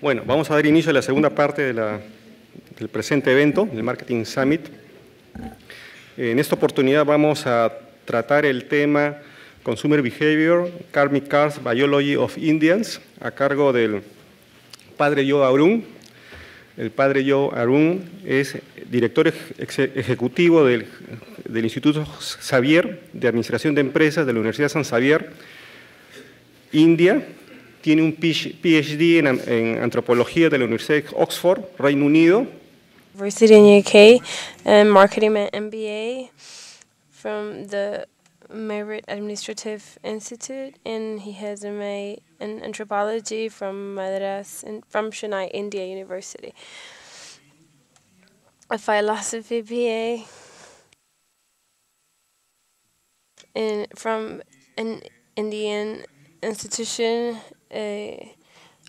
Bueno, vamos a dar inicio a la segunda parte del presente evento, el Marketing Summit. En esta oportunidad vamos a tratar el tema Consumer Behavior, Karmic Cars, Buyology of Indians, a cargo del padre Yo Arun. El padre Yo Arun es director ejecutivo del Instituto Xavier de Administración de Empresas de la Universidad San Xavier, India. Tiene un PhD en antropología de la Universidad de Oxford, Reino Unido. University in UK, and marketing MBA from the Merit Administrative Institute, and he has an MA in anthropology from Madras and from Chennai, India University. A philosophy BA from an Indian institution,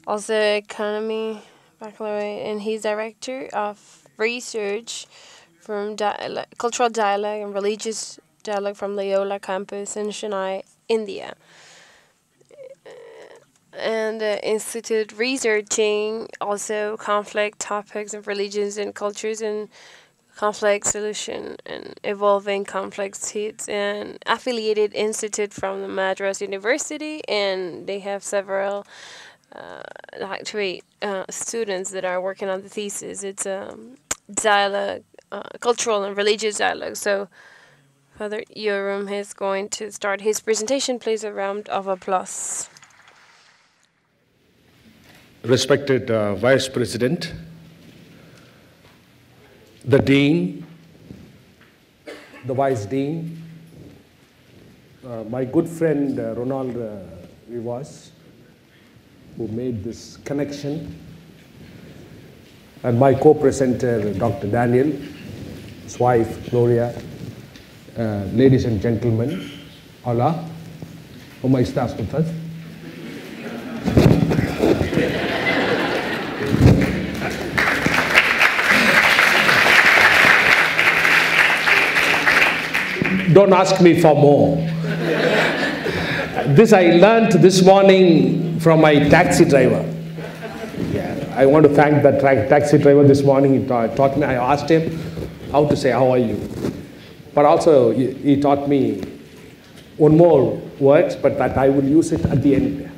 also economy baccalaureate, and he's director of research from cultural dialogue and religious dialogue from Loyola campus in Chennai, India. And the institute researching also conflict topics of religions and cultures and conflict solution and evolving conflict states, and affiliated institute from the Madras University, and they have several students that are working on the thesis. It's dialogue, cultural and religious dialogue. So Father Yoram is going to start his presentation. Please, a round of applause. Respected Vice President, the Dean, the Vice Dean, my good friend Ronald Vivas, who made this connection, and my co-presenter Dr. Daniel, his wife Gloria, ladies and gentlemen, hola, ¿cómo estás usted? Don't ask me for more. This I learned this morning from my taxi driver. Yeah, I want to thank that taxi driver this morning. He taught me. I asked him how to say how are you, but also he taught me one more words, but that I will use it at the end.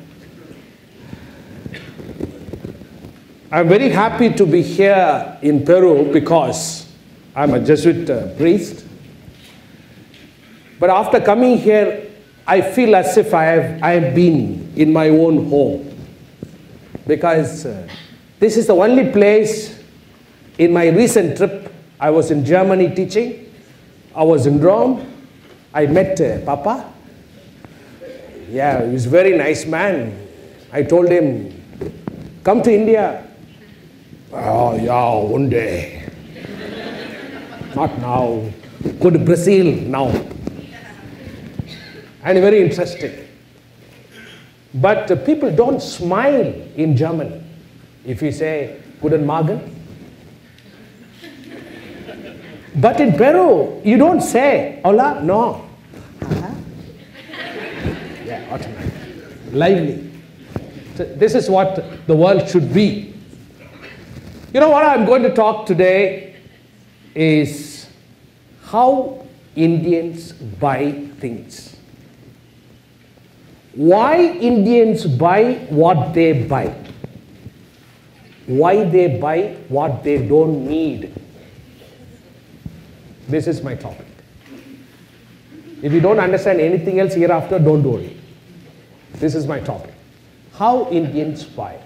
I'm very happy to be here in Peru because I'm a Jesuit priest. But after coming here, I feel as if I have been in my own home, because this is the only place in my recent trip. I was in Germany teaching. I was in Rome. I met Papa. Yeah, he was a very nice man. I told him, come to India. Oh, yeah, one day. Not now. Go to Brazil now. And very interesting. But people don't smile in Germany if you say, Guten Morgen. But in Peru, you don't say, hola, no. Yeah, automatic. Lively. So this is what the world should be. You know what I'm going to talk today is how Indians buy things. Why Indians buy what they buy. Why they buy what they don't need. This is my topic. If you don't understand anything else hereafter, don't worry. This is my topic. How Indians buy.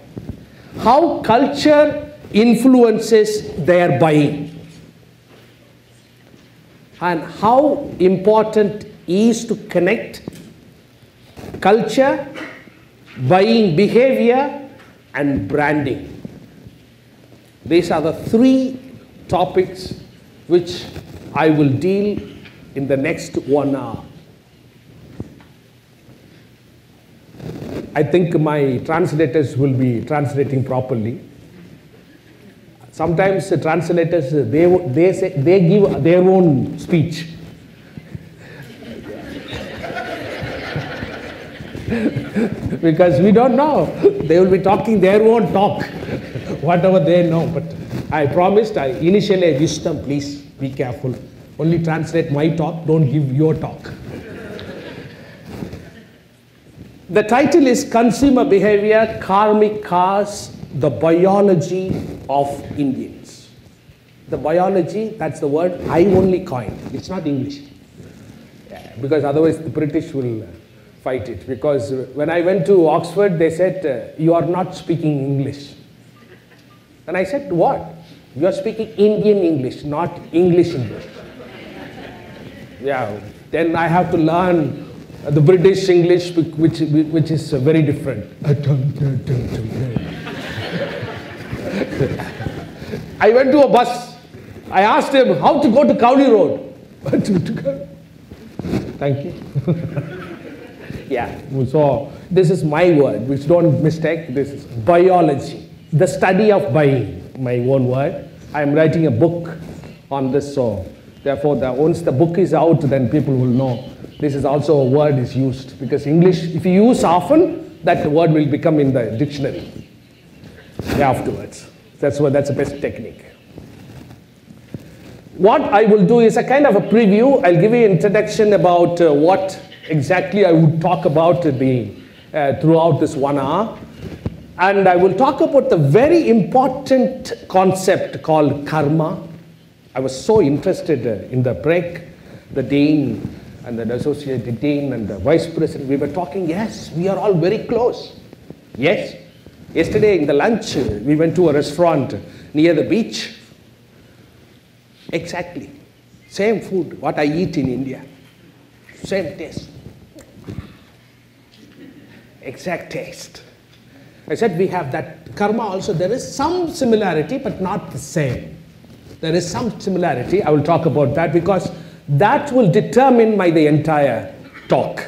How culture influences their buying. And how important is to connect culture, buying behavior, and branding. These are the three topics which I will deal in the next 1 hour. I think my translators will be translating properly. Sometimes the translators, they give their own speech. Because we don't know. They will be talking their own talk, whatever they know. But I promised, initially I wished them, please be careful. Only translate my talk, don't give your talk. The title is Consumer Behavior, Karmic Cars, the Biology of Indians. The biology, that's the word I only coined. It's not English. Yeah, because otherwise the British will fight it. Because when I went to Oxford, they said, you are not speaking English. And I said, what? You are speaking Indian English, not English English. Yeah, then I have to learn the British English, which is very different. I went to a bus. I asked him how to go to Cowley Road. Thank you. Yeah, so this is my word, which don't mistake. This is biology, the study of buying, my own word. I am writing a book on this, so therefore once the book is out, then people will know this is also a word is used. Because English, if you use often, that word will become in the dictionary afterwards. That's the best technique. What I will do is a kind of a preview. I'll give you an introduction about what exactly I would talk about throughout this 1 hour. And I will talk about the very important concept called karma. I was so interested in the break, the dean and the associate dean and the vice president, we were talking, yes, we are all very close. Yes. Yesterday in the lunch, we went to a restaurant near the beach. Exactly. Same food, what I eat in India. Same taste. Exact taste. I said we have that karma also. There is some similarity, but not the same. There is some similarity. I will talk about that because that will determine the entire talk.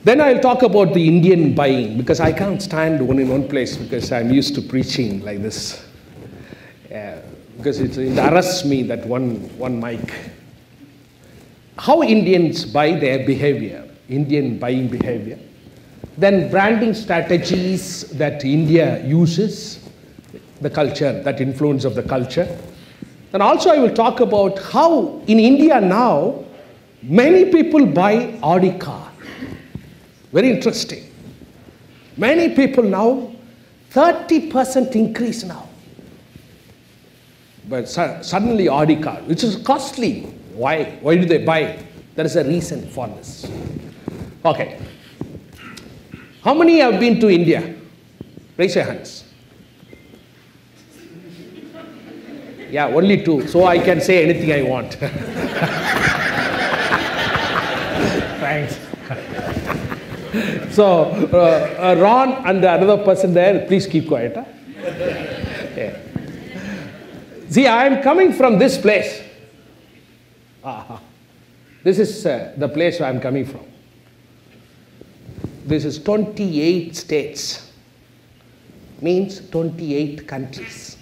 Then I'll talk about the Indian buying because I can't stand in one place because I'm used to preaching like this. Because it arrests me, that one mic. How Indians buy their behavior, Indian buying behavior. Then branding strategies that India uses, the culture, that influence of the culture. And also I will talk about how in India now, many people buy Audi car. Very interesting. Many people now, 30% increase now. But suddenly Audi car, which is costly. Why? Why do they buy? There is a reason for this. Okay. How many have been to India? Raise your hands. Yeah, only 2. So I can say anything I want. Thanks. So, Ron and the another person there, please keep quiet. Huh? Yeah. See, I am coming from this place. This is the place where I am coming from. This is 28 states. Means 28 countries.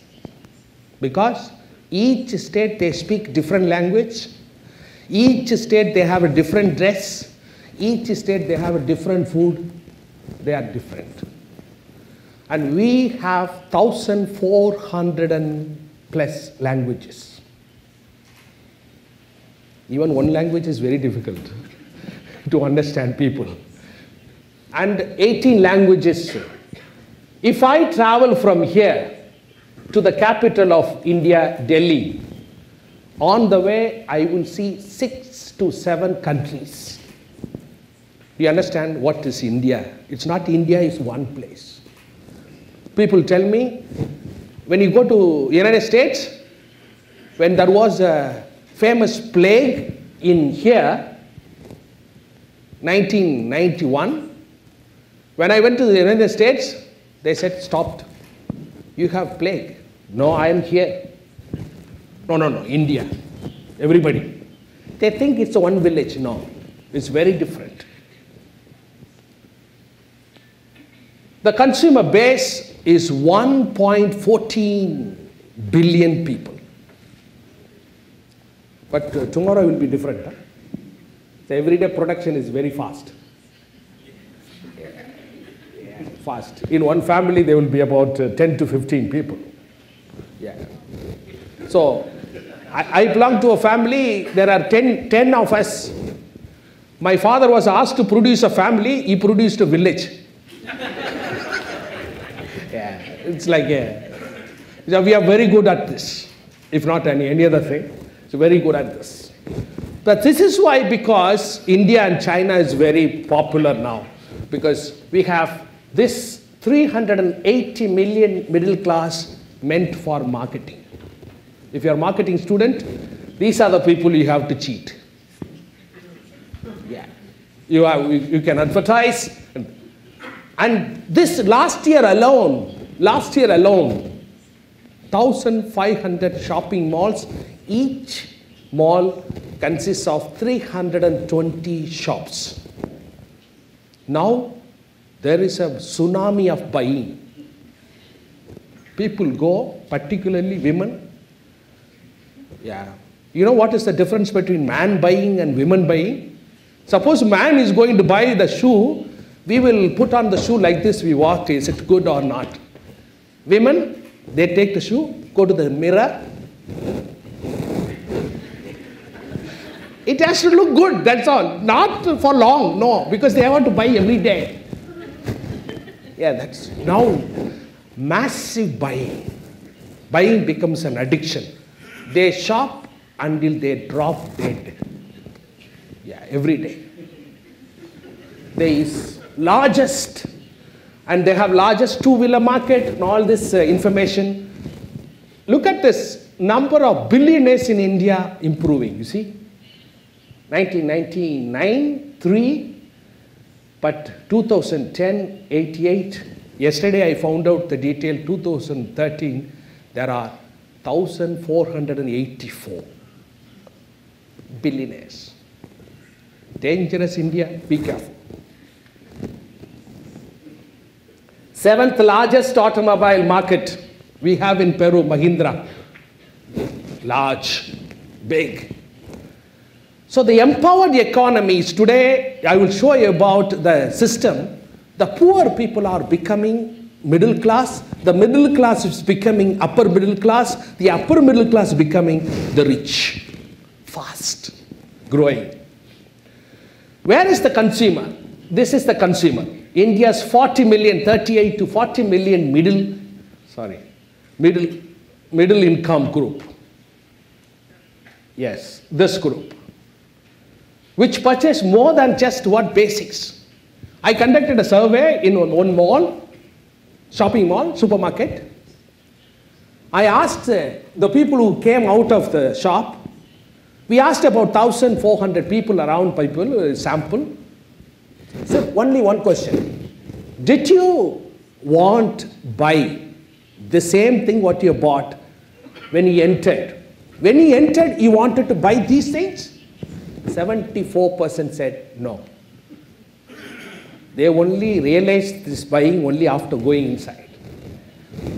Because each state they speak different language. Each state they have a different dress. Each state they have a different food. They are different. And we have 1,400 plus languages. Even one language is very difficult to understand people. And 18 languages. If I travel from here to the capital of India, Delhi, on the way I will see 6 to 7 countries. Do you understand what is India? It's not India, it's one place. People tell me, when you go to United States, when there was a famous plague in here, 1991, when I went to the United States, they said, stopped. You have plague. No, I am here. No, India. Everybody. They think it's one village. No, it's very different. The consumer base is 1.14 billion people. But tomorrow will be different. Huh? The everyday production is very fast. fast. In one family, there will be about 10 to 15 people. Yeah. So, I belong to a family, there are 10 of us. My father was asked to produce a family, he produced a village. Yeah, it's like, we are very good at this, if not any other thing. So very good at this. But this is why, because India and China is very popular now, because we have this 380 million middle class meant for marketing. If you are a marketing student, these are the people you have to cheat. Yeah, you can advertise, and this last year alone, 1,500 shopping malls. Each mall consists of 320 shops. Now, there is a tsunami of buying. People go, particularly women. Yeah. You know what is the difference between man buying and women buying? Suppose man is going to buy the shoe, we will put on the shoe like this, we walk, is it good or not? Women, they take the shoe, go to the mirror. It has to look good, that's all. Not for long, no, because they want to buy every day. Yeah, that's now massive buying. Buying becomes an addiction. They shop until they drop dead. Yeah, every day. There is largest, and they have largest two-wheeler market and all this information. Look at this number of billionaires in India improving, you see. 1999, 3, but 2010, 88. Yesterday I found out the detail, 2013, there are 1,484 billionaires. Dangerous India, be careful. 7th largest automobile market we have in Peru, Mahindra. Large, big. So the empowered economies today, I will show you about the system. The poor people are becoming middle class. The middle class is becoming upper middle class. The upper middle class is becoming the rich. Fast, growing. Where is the consumer? This is the consumer. India's 40 million, 38 to 40 million middle income group. Yes, this group, which purchase more than just what basics. I conducted a survey in one mall, shopping mall, supermarket. I asked the people who came out of the shop, we asked about 1,400 people, around people, sample. So only one question. Did you buy the same thing what you bought when you entered? When you entered, you wanted to buy these things? 74% said no. They only realized this buying only after going inside.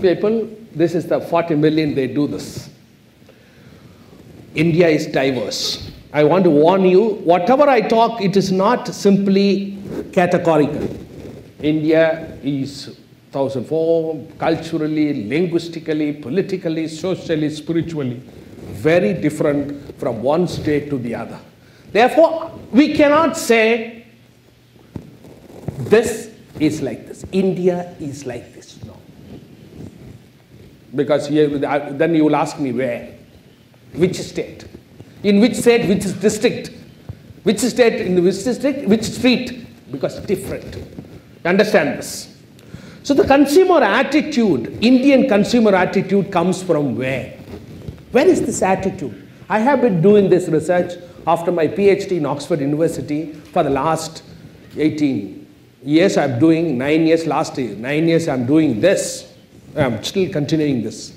People, this is the 40 million, they do this. India is diverse. I want to warn you, whatever I talk, it is not simply categorical. India is 1,004, culturally, linguistically, politically, socially, spiritually, very different from one state to the other. Therefore, we cannot say this is like this, India is like this, no. Because then you will ask me where, which state, in which state, which district, which state, in which district, which street, because different. Understand this. So the consumer attitude, Indian consumer attitude comes from where? Where is this attitude? I have been doing this research after my PhD in Oxford University for the last 18 years. I'm doing 9 years last year. 9 years I'm doing this. I'm still continuing this.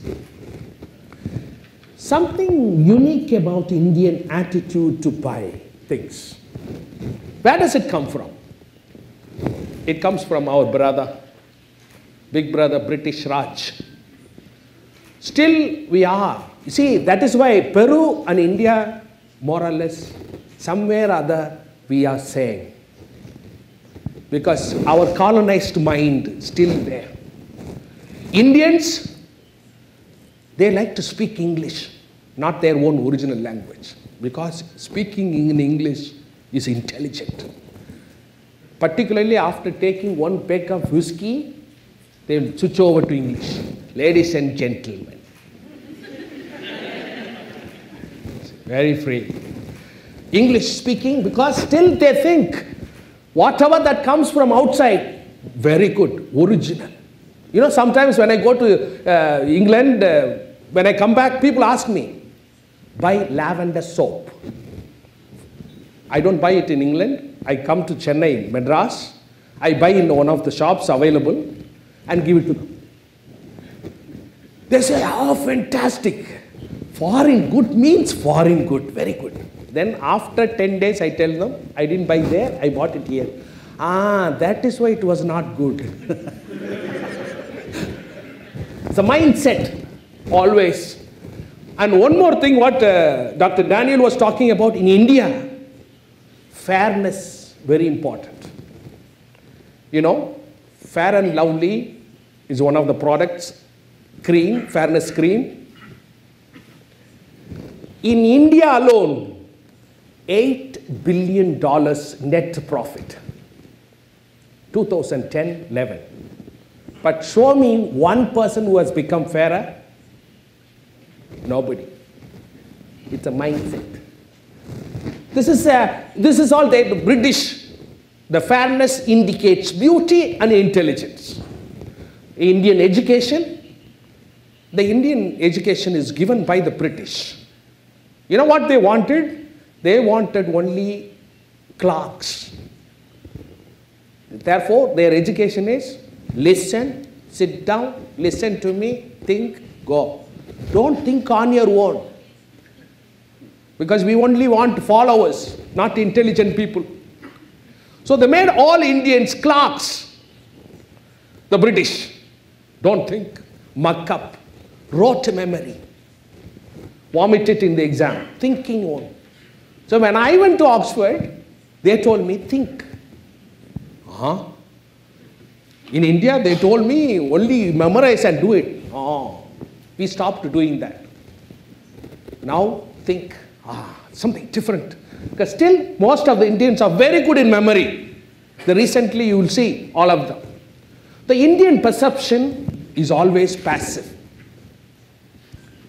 Something unique about Indian attitude to buy things. Where does it come from? It comes from our brother, big brother British Raj. Still we are. You see, that is why Peru and India, more or less, somewhere or other, we are saying. because our colonized mind is still there. Indians, they like to speak English, not their own original language, because speaking in English is intelligent. Particularly after taking one peck of whiskey, they will switch over to English. Ladies and gentlemen. Very free. English speaking, because still they think whatever that comes from outside, very good, original. You know, sometimes when I go to England, when I come back, people ask me, buy lavender soap. I don't buy it in England. I come to Chennai, Madras. I buy in one of the shops available and give it to them. They say, oh, fantastic. Foreign good means foreign good, very good. Then after 10 days, I tell them, I didn't buy there, I bought it here. Ah, that is why it was not good. It's a mindset, always. And one more thing, what Dr. Daniel was talking about in India, fairness, very important. You know, Fair and Lovely is one of the products, cream, fairness cream. In India alone, $8 billion net profit, 2010-11. But show me one person who has become fairer. Nobody. It's a mindset. This is all the British. The fairness indicates beauty and intelligence. Indian education, the Indian education is given by the British. You know what they wanted? They wanted only clerks. Therefore, their education is listen, sit down, listen to me, think, go. Don't think on your own. Because we only want followers, not intelligent people. So they made all Indians clerks. The British. Don't think, muck up, rote memory, vomit it in the exam, thinking on. So when I went to Oxford, they told me, think. In India, they told me only memorize and do it. We stopped doing that. Now think, something different. Because still, most of the Indians are very good in memory. Recently, you will see all of them. The Indian perception is always passive.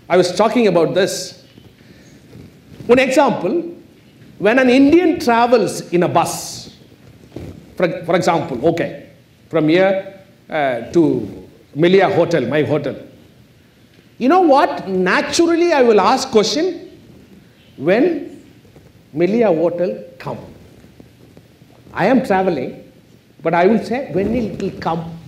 I was talking about this. One example, when an Indian travels in a bus, for example, okay, from here to Melia Hotel, my hotel. You know what? Naturally, I will ask question, when Melia Hotel come? I am traveling, but I will say, when it will come?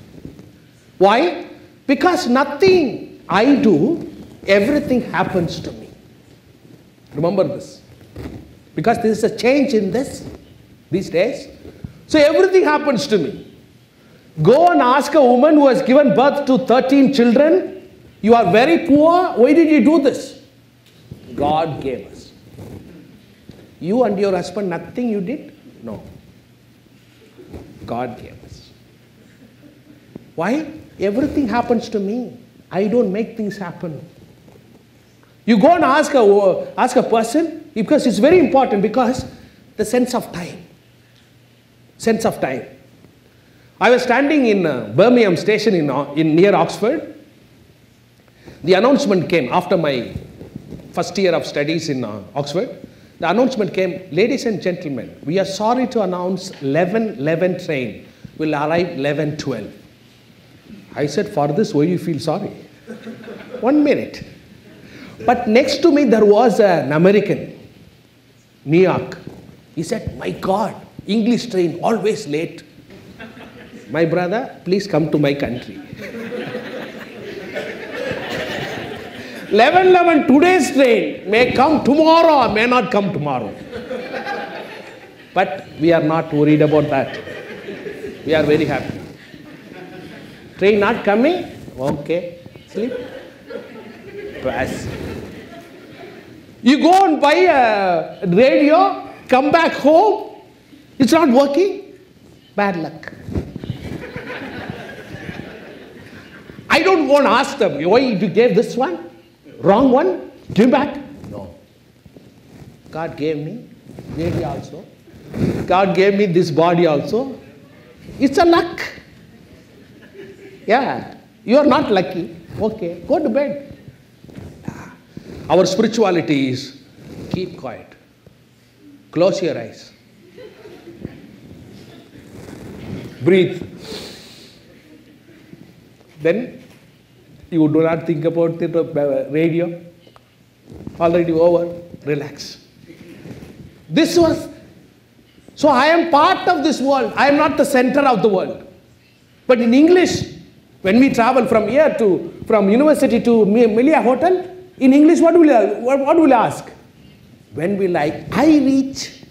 Why? Because nothing I do, everything happens to me. Remember this. Because there is a change in these days. So everything happens to me. Go and ask a woman who has given birth to 13 children, you are very poor, why did you do this? God gave us. You and your husband, nothing you did? No. God gave us. Why? Everything happens to me. I don't make things happen. You go and ask a person, because it's very important, because the sense of time. Sense of time. I was standing in Birmingham station in near Oxford. The announcement came after my first year of studies in Oxford. The announcement came, ladies and gentlemen, we are sorry to announce 11:11 train will arrive 11:12. I said, for this, why do you feel sorry? 1 minute. But next to me, there was an American, New York. He said, my God, English train, always late. My brother, please come to my country. 11:11, today's train may come tomorrow or may not come tomorrow. But we are not worried about that. We are very happy. Train not coming? Okay, sleep. Pass. You go and buy a radio, come back home, it's not working. Bad luck. I don't want to ask them, why you gave this one? Wrong one? Give back? No. God gave me baby also. God gave me this body also. It's a luck. Yeah. You are not lucky. Okay, go to bed. Our spirituality is keep quiet. Close your eyes. Breathe. Then you do not think about the radio. Already over. Relax. This was, so I am part of this world. I am not the center of the world. But in English, when we travel from here to, from university to Melia Hotel, in English what will I ask? When will I reach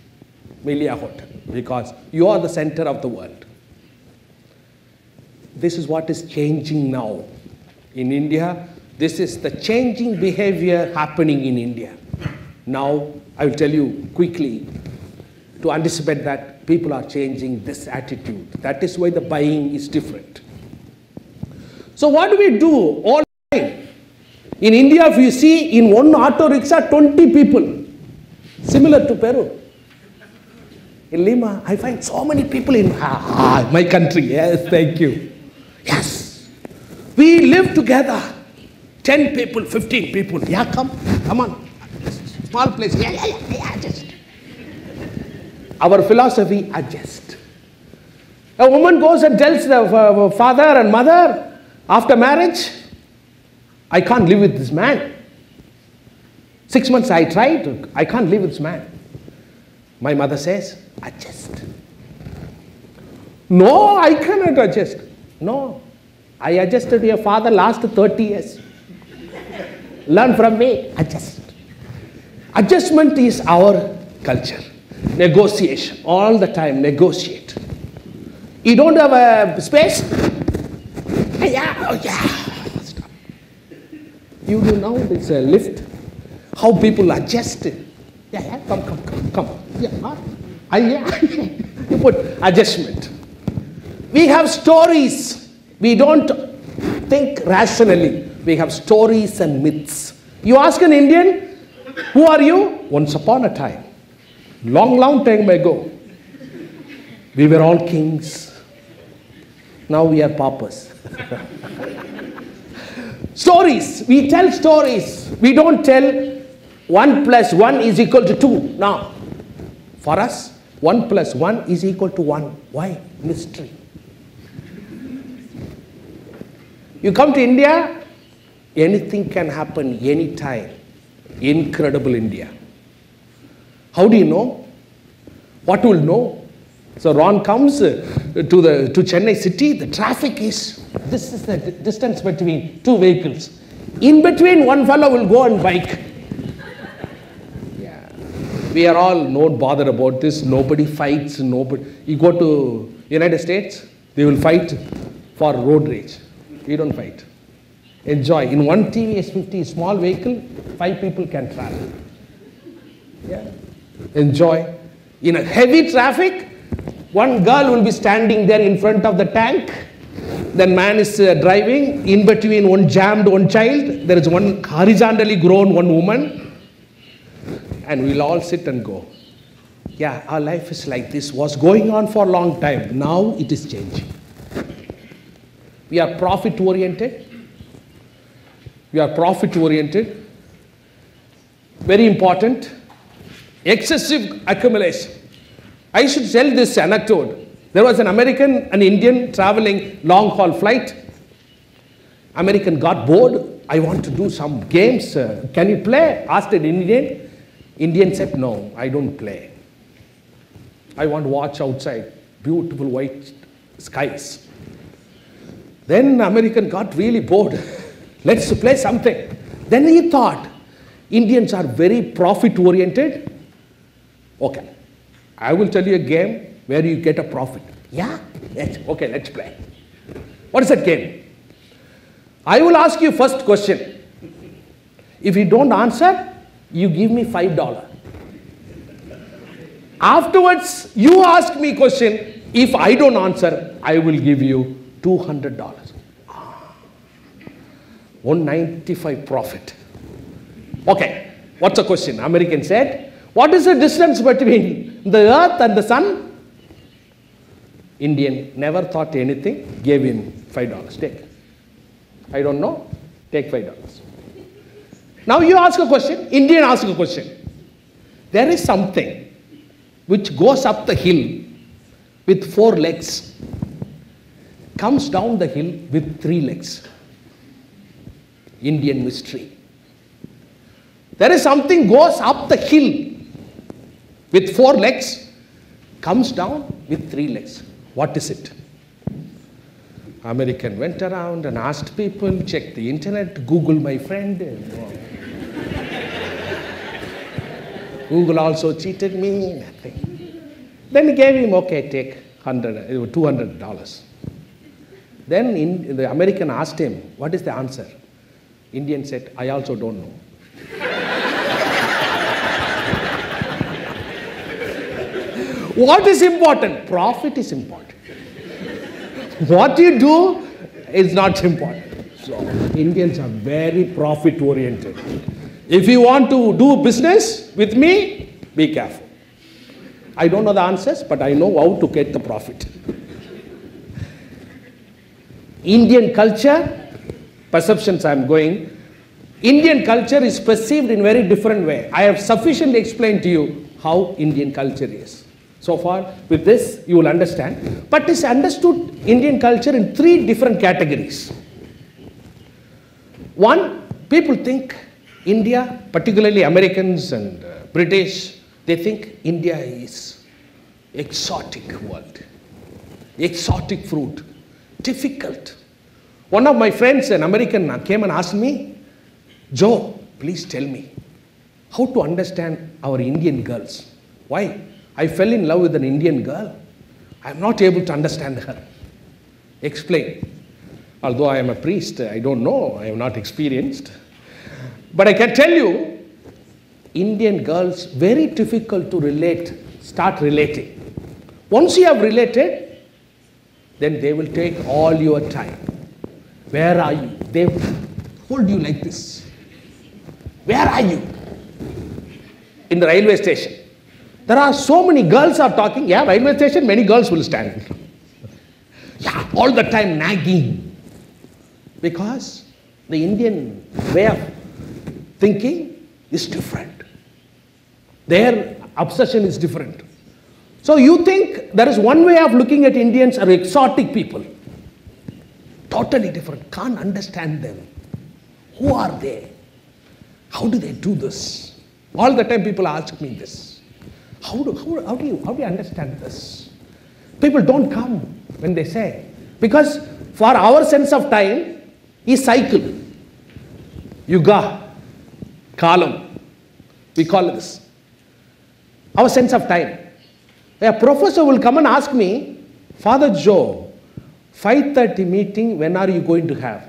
Melia Hotel? Because you are the center of the world. This is what is changing now. In India, this is the changing behavior happening in India. Now, I will tell you quickly to anticipate that people are changing this attitude. That is why the buying is different. So what do we do all the time? In India, if you see in one auto rickshaw, 20 people. Similar to Peru. In Lima, I find so many people in my country. Yes, thank you. Yes. We live together. 10 people, 15 people. Yeah, come on. Small place. Yeah, just. Our philosophy, adjust. A woman goes and tells the father and mother, after marriage, I can't live with this man. 6 months I tried, I can't live with this man. My mother says, adjust. No, I cannot adjust. No, I adjusted your father last 30 years. Learn from me, adjust. Adjustment is our culture. Negotiation, all the time negotiate. You don't have a space? Yeah. Stop. You do now, it's a lift. How people adjust. Yeah, come. Yeah. You put adjustment. We have stories. We don't think rationally. We have stories and myths. You ask an Indian, who are you? Once upon a time, long time ago, we were all kings. Now we are paupers. Stories. We tell stories. We don't tell 1 + 1 is equal to 2. Now, for us, 1 + 1 is equal to 1. Why? Mystery. You come to India, anything can happen anytime. Incredible India. How do you know? What will know? So Ron comes to Chennai city, the traffic is, this is the distance between 2 vehicles. In between, one fellow will go on bike. Yeah. We are all not bothered about this. Nobody fights. You go to United States, they will fight for road rage. We don't fight. Enjoy. In one TVS 50 small vehicle, 5 people can travel. Yeah. Enjoy. In a heavy traffic, one girl will be standing there in front of the tank. Then man is driving. In between one child. There is one horizontally grown one woman. And we'll all sit and go. Yeah, our life is like this. Was going on for a long time. Now it is changing. We are profit oriented. Very important. Excessive accumulation. I should tell this anecdote. There was an American, an Indian traveling long haul flight. American got bored. I want to do some games. Can you play? Asked an Indian. Indian said, no, I don't play. I want to watch outside. Beautiful white skies. Then American got really bored. Let's play something. Then he thought, Indians are very profit oriented. Okay. I will tell you a game where you get a profit. Yeah? Okay, let's play. What is that game? I will ask you first question. If you don't answer, you give me $5. Afterwards, you ask me question. If I don't answer, I will give you $200. 195 profit. Okay, what's the question? American said, what is the distance between the earth and the sun? Indian never thought anything, gave him $5. Take. I don't know, take $5. Now you ask a question, Indian ask a question. There is something which goes up the hill with 4 legs, comes down the hill with 3 legs. Indian mystery. There is something goes up the hill with 4 legs, comes down with 3 legs. What is it? American went around and asked people, check the internet, Google my friend. Google also cheated me, nothing. Then he gave him, okay, take $200. Then the American asked him, what is the answer? Indian said, I also don't know. What is important? Profit is important. What you do is not important. So, Indians are very profit oriented. If you want to do business with me, be careful. I don't know the answers, but I know how to get the profit. Indian culture, perceptions I am going, Indian culture is perceived in a very different way. I have sufficiently explained to you how Indian culture is. So far, with this, you will understand. But it's understood Indian culture in 3 different categories. One, people think India, particularly Americans and British, they think India is exotic world, exotic fruit, difficult. One of my friends, an American, came and asked me, Joe, please tell me how to understand our Indian girls. Why? I fell in love with an Indian girl. I am not able to understand her. Explain. Although I am a priest, I don't know, I am not experienced. But I can tell you, Indian girls, very difficult to relate, start relating. Once you have related, then they will take all your time. Where are you? They hold you like this. Where are you? In the railway station. There are so many girls are talking. Yeah, railway station, many girls will stand. Yeah, all the time nagging. Because the Indian way of thinking is different. Their obsession is different. So you think there is one way of looking at Indians are exotic people. Totally different. Can't understand them. Who are they? How do they do this? All the time people ask me this. How do you understand this? People don't come when they say. Because for our sense of time is cycle. Yuga, kalam. We call this. Our sense of time. A professor will come and ask me, Father Joe, 5:30 meeting, when are you going to have?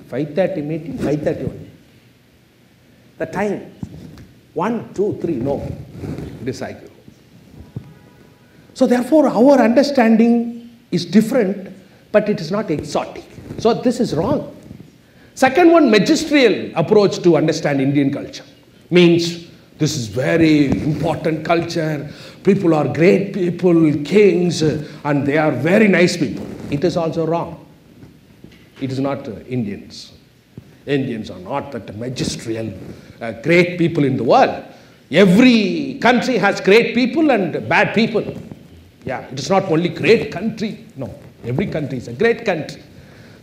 5:30 meeting, 5:30 only. The time, 1, 2, 3, no. It is cycle. So therefore, our understanding is different, but it is not exotic. So this is wrong. Second one, magisterial approach to understand Indian culture. Means this is very important culture. People are great people, kings, and they are very nice people. It is also wrong. It is not Indians. Indians are not that magisterial, great people in the world. Every country has great people and bad people. Yeah, it is not only great country. No, every country is a great country.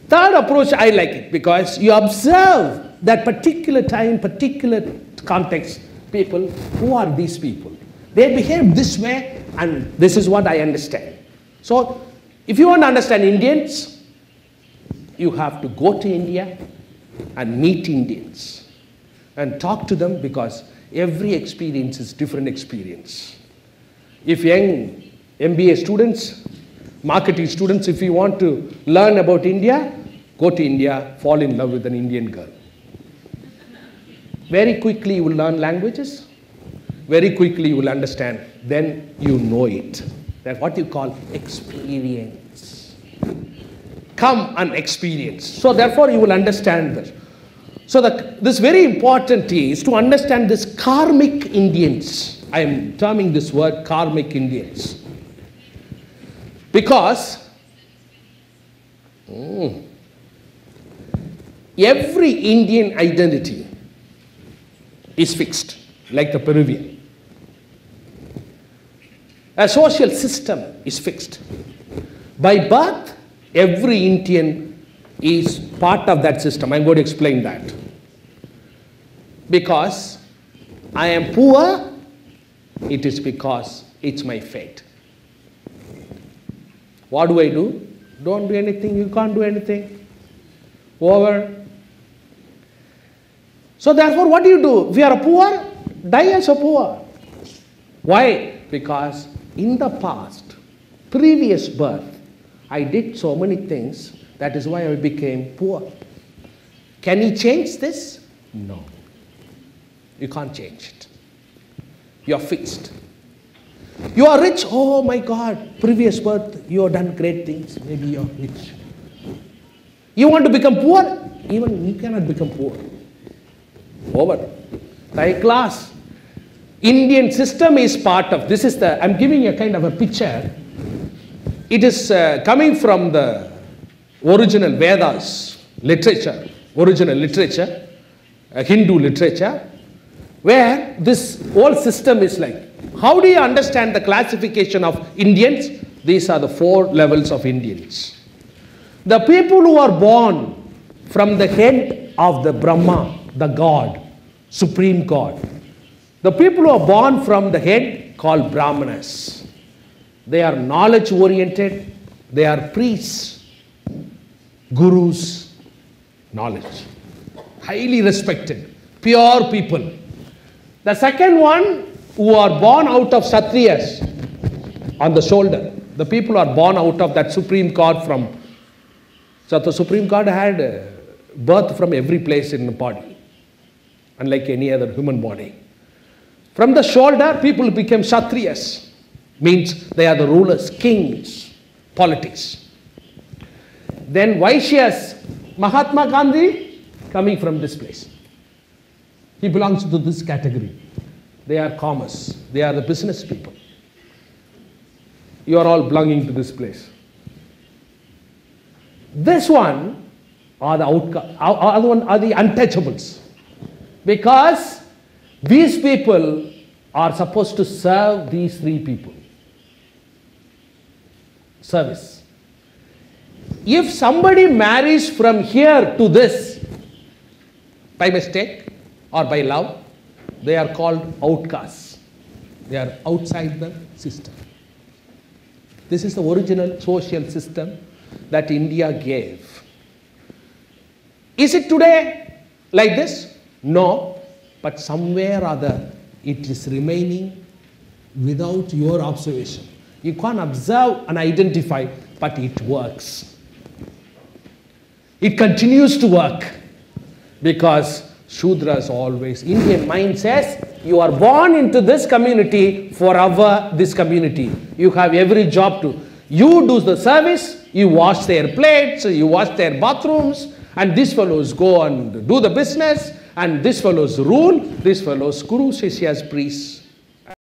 Third approach, I like it because you observe that particular time, particular context, people, who are these people? They behave this way and this is what I understand. So, if you want to understand Indians, you have to go to India and meet Indians and talk to them because every experience is different experience. If young MBA students, marketing students, if you want to learn about India, go to India, fall in love with an Indian girl. Very quickly you will learn languages. Very quickly you will understand. Then you know it. That's what you call experience. Come and experience. So therefore you will understand this. So this very important is to understand this karmic Indians. I am terming this word karmic Indians. Because every Indian identity is fixed, like the Peruvian. A social system is fixed. By birth, every Indian is part of that system. I'm going to explain that. Because I am poor, it is because it's my fate. What do I do? Don't do anything, you can't do anything. Over. So therefore, what do? If you are poor, die as a poor. Why? Because in the past, previous birth, I did so many things, that is why I became poor. Can you change this? No. You can't change it. You are fixed. You are rich, oh my God, previous birth, you have done great things, maybe you are rich. You want to become poor? Even you cannot become poor. Over. High class. Indian system is part of, this is the, I'm giving you a kind of a picture. It is coming from the original Vedas literature, original literature, Hindu literature, where this whole system is like, how do you understand the classification of Indians? These are the 4 levels of Indians. The people who are born from the head of the Brahma, the God, supreme God. The people who are born from the head called Brahmanas. They are knowledge oriented. They are priests, gurus, knowledge. Highly respected, pure people. The second one, who are born out of Kshatriyas on the shoulder. The people are born out of that supreme God from. So the supreme God had birth from every place in the body, unlike any other human body. From the shoulder, people became Kshatriyas. Means they are the rulers, kings, politics. Then Vaishyas, Mahatma Gandhi, coming from this place. He belongs to this category. They are commerce. They are the business people. You are all belonging to this place. This one are the other one are the untouchables. Because these people are supposed to serve these 3 people. Service. If somebody marries from here to this, by mistake or by love, they are called outcasts. They are outside the system. This is the original social system that India gave. Is it today like this? No. But somewhere or other, it is remaining without your observation. You can't observe and identify, but it works. It continues to work because Shudras always, Indian mind says, you are born into this community, forever this community. You have every job to. You do the service, you wash their plates, you wash their bathrooms, and these fellows go and do the business, and these fellows rule, these fellows gurus, shishyas, priests.